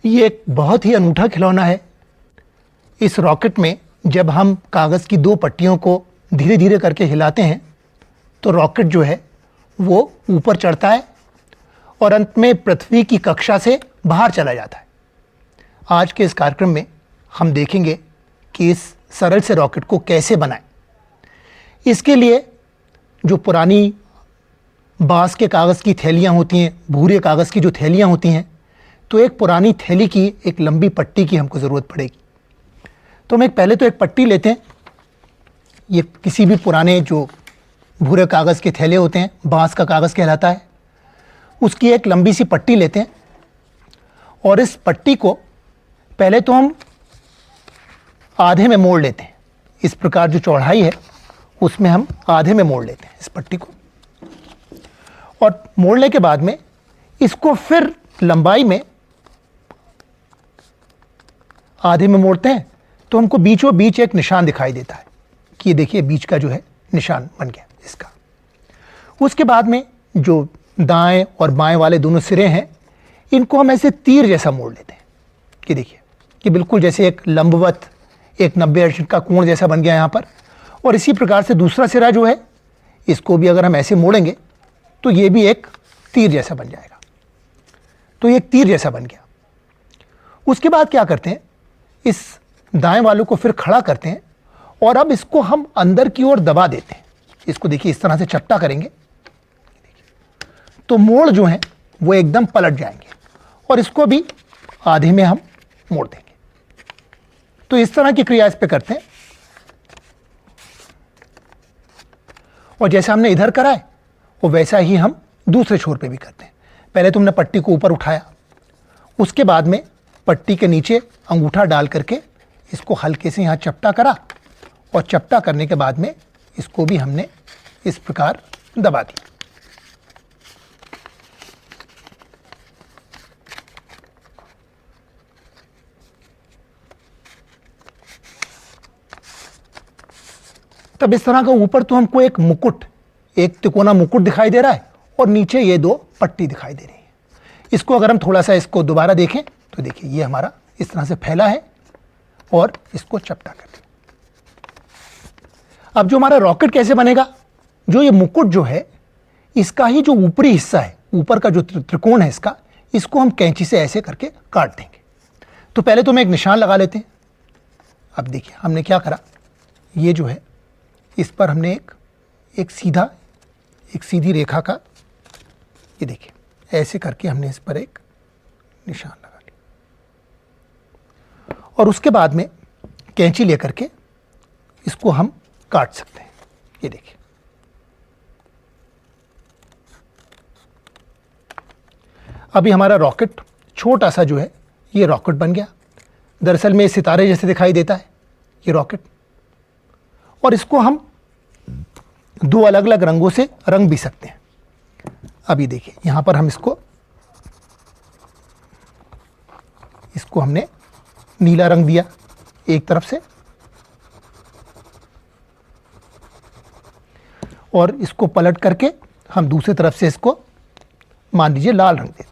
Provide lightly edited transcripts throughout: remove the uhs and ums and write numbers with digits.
ये एक बहुत ही अनूठा खिलौना है। इस रॉकेट में जब हम कागज़ की दो पट्टियों को धीरे धीरे करके हिलाते हैं तो रॉकेट जो है वो ऊपर चढ़ता है और अंत में पृथ्वी की कक्षा से बाहर चला जाता है। आज के इस कार्यक्रम में हम देखेंगे कि इस सरल से रॉकेट को कैसे बनाएं। इसके लिए जो पुरानी बांस के कागज़ की थैलियाँ होती हैं, भूरे कागज़ की जो थैलियाँ होती हैं, तो एक पुरानी थैली की एक लंबी पट्टी की हमको ज़रूरत पड़ेगी। तो हम पहले तो एक पट्टी लेते हैं। ये किसी भी पुराने जो भूरे कागज़ के थैले होते हैं, बांस का कागज़ कहलाता है, उसकी एक लंबी सी पट्टी लेते हैं और इस पट्टी को पहले तो हम आधे में मोड़ लेते हैं। इस प्रकार जो चौड़ाई है उसमें हम आधे में मोड़ लेते हैं इस पट्टी को, और मोड़ने के बाद में इसको फिर लंबाई में आधे में मोड़ते हैं तो हमको बीचों बीच एक निशान दिखाई देता है कि ये देखिए बीच का जो है निशान बन गया इसका। उसके बाद में जो दाएं और बाएं वाले दोनों सिरे हैं इनको हम ऐसे तीर जैसा मोड़ लेते हैं कि देखिए कि बिल्कुल जैसे एक लंबवत एक 90 अंश का कोण जैसा बन गया यहाँ पर। और इसी प्रकार से दूसरा सिरा जो है इसको भी अगर हम ऐसे मोड़ेंगे तो ये भी एक तीर जैसा बन जाएगा। तो ये एक तीर जैसा बन गया। उसके बाद क्या करते हैं, इस दाएं वालों को फिर खड़ा करते हैं और अब इसको हम अंदर की ओर दबा देते हैं। इसको देखिए इस तरह से चपटा करेंगे तो मोड़ जो है वो एकदम पलट जाएंगे और इसको भी आधे में हम मोड़ देंगे। तो इस तरह की क्रिया इस पे करते हैं और जैसा हमने इधर करा है वो वैसा ही हम दूसरे छोर पे भी करते हैं। पहले तुमने पट्टी को ऊपर उठाया, उसके बाद में पट्टी के नीचे अंगूठा डाल करके इसको हल्के से यहाँ चपटा करा और चपटा करने के बाद में इसको भी हमने इस प्रकार दबा दिया। तब इस तरह का ऊपर तो हमको एक मुकुट, एक तिकोना मुकुट दिखाई दे रहा है और नीचे ये दो पट्टी दिखाई दे रही है। इसको अगर हम थोड़ा सा इसको दोबारा देखें तो देखिए ये हमारा इस तरह से फैला है और इसको चपटा कर दें। अब जो हमारा रॉकेट कैसे बनेगा, जो ये मुकुट जो है इसका ही जो ऊपरी हिस्सा है, ऊपर का जो त्रिकोण है इसका, इसको हम कैंची से ऐसे करके काट देंगे। तो पहले तो हम एक निशान लगा लेते हैं। अब देखिए हमने क्या करा, ये जो है इस पर हमने एक सीधी रेखा का, ये देखिए ऐसे करके हमने इस पर एक निशान लगा लिया और उसके बाद में कैंची लेकर के इसको हम काट सकते हैं। ये देखिए अभी हमारा रॉकेट छोटा सा जो है ये रॉकेट बन गया। दरअसल में सितारे जैसे दिखाई देता है ये रॉकेट, और इसको हम दो अलग अलग रंगों से रंग भी सकते हैं। अभी देखिए यहां पर हम इसको हमने नीला रंग दिया एक तरफ से और इसको पलट करके हम दूसरी तरफ से इसको मान लीजिए लाल रंग देते हैं।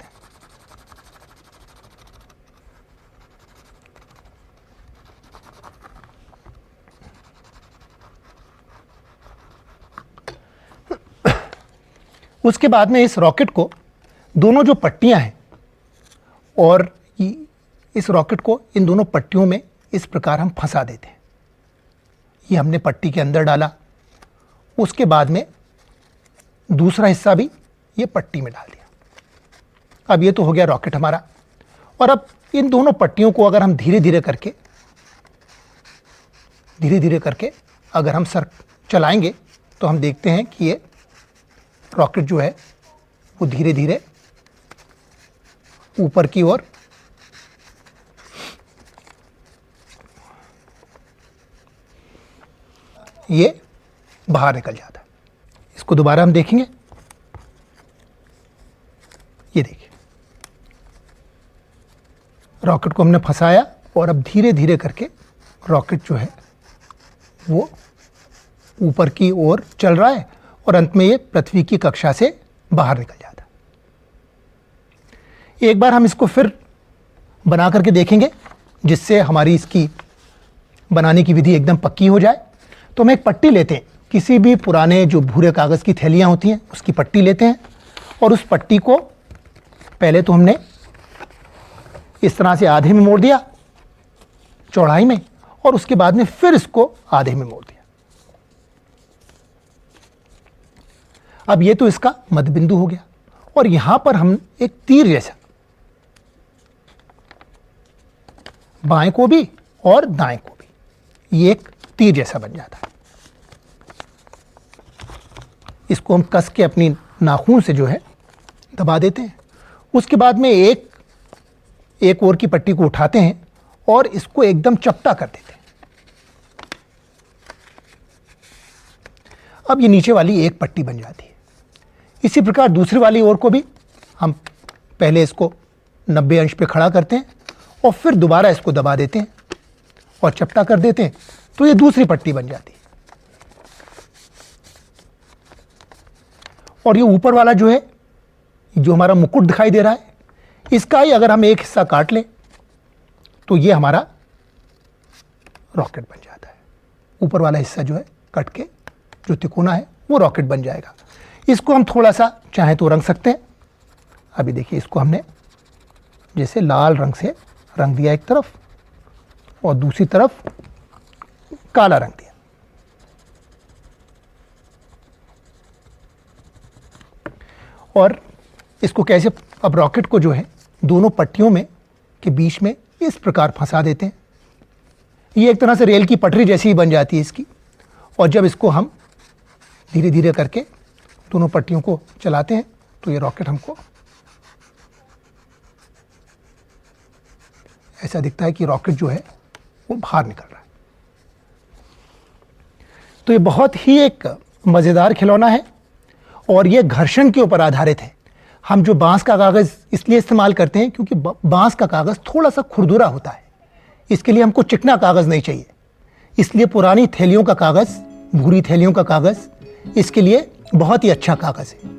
उसके बाद में इस रॉकेट को दोनों जो पट्टियां हैं और इस रॉकेट को इन दोनों पट्टियों में इस प्रकार हम फंसा देते हैं। ये हमने पट्टी के अंदर डाला, उसके बाद में दूसरा हिस्सा भी ये पट्टी में डाल दिया। अब ये तो हो गया रॉकेट हमारा। और अब इन दोनों पट्टियों को अगर हम धीरे धीरे करके अगर हम सर चलाएंगे तो हम देखते हैं कि ये रॉकेट जो है वो धीरे धीरे ऊपर की ओर ये बाहर निकल जाता है। इसको दोबारा हम देखेंगे। ये देखिए रॉकेट को हमने फंसाया और अब धीरे धीरे करके रॉकेट जो है वो ऊपर की ओर चल रहा है और अंत में ये पृथ्वी की कक्षा से बाहर निकल जाता है। एक बार हम इसको फिर बना करके देखेंगे, जिससे हमारी इसकी बनाने की विधि एकदम पक्की हो जाए। तो हम एक पट्टी लेते हैं, किसी भी पुराने जो भूरे कागज़ की थैलियाँ होती हैं उसकी पट्टी लेते हैं, और उस पट्टी को पहले तो हमने इस तरह से आधे में मोड़ दिया चौड़ाई में, और उसके बाद में फिर इसको आधे में मोड़ दिया। अब ये तो इसका मध्य बिंदु हो गया, और यहां पर हम एक तीर जैसा बाएं को भी और दाएं को भी, ये एक तीर जैसा बन जाता है। इसको हम कस के अपनी नाखून से जो है दबा देते हैं। उसके बाद में एक ओर की पट्टी को उठाते हैं और इसको एकदम चपटा कर देते हैं। अब ये नीचे वाली एक पट्टी बन जाती है। इसी प्रकार दूसरी वाली ओर को भी हम पहले इसको 90 अंश पे खड़ा करते हैं और फिर दोबारा इसको दबा देते हैं और चपटा कर देते हैं, तो ये दूसरी पट्टी बन जाती है। और ये ऊपर वाला जो है, जो हमारा मुकुट दिखाई दे रहा है, इसका ही अगर हम एक हिस्सा काट लें तो ये हमारा रॉकेट बन जाता है। ऊपर वाला हिस्सा जो है कट के जो तिकोना है वो रॉकेट बन जाएगा। इसको हम थोड़ा सा चाहे तो रंग सकते हैं। अभी देखिए, इसको हमने जैसे लाल रंग से रंग दिया एक तरफ और दूसरी तरफ काला रंग दिया। और इसको कैसे, अब रॉकेट को जो है दोनों पट्टियों में के बीच में इस प्रकार फंसा देते हैं। ये एक तरह से रेल की पटरी जैसी ही बन जाती है इसकी। और जब इसको हम धीरे धीरे करके दोनों पट्टियों को चलाते हैं तो ये रॉकेट हमको ऐसा दिखता है कि रॉकेट जो है वो बाहर निकल रहा है। तो ये बहुत ही एक मज़ेदार खिलौना है और ये घर्षण के ऊपर आधारित है। हम जो बांस का कागज़ इसलिए इस्तेमाल करते हैं क्योंकि बांस का कागज़ थोड़ा सा खुरदुरा होता है, इसके लिए हमको चिकना कागज़ नहीं चाहिए। इसलिए पुरानी थैलियों का कागज़, भूरी थैलियों का कागज़ इसके लिए बहुत ही अच्छा कागज़ है।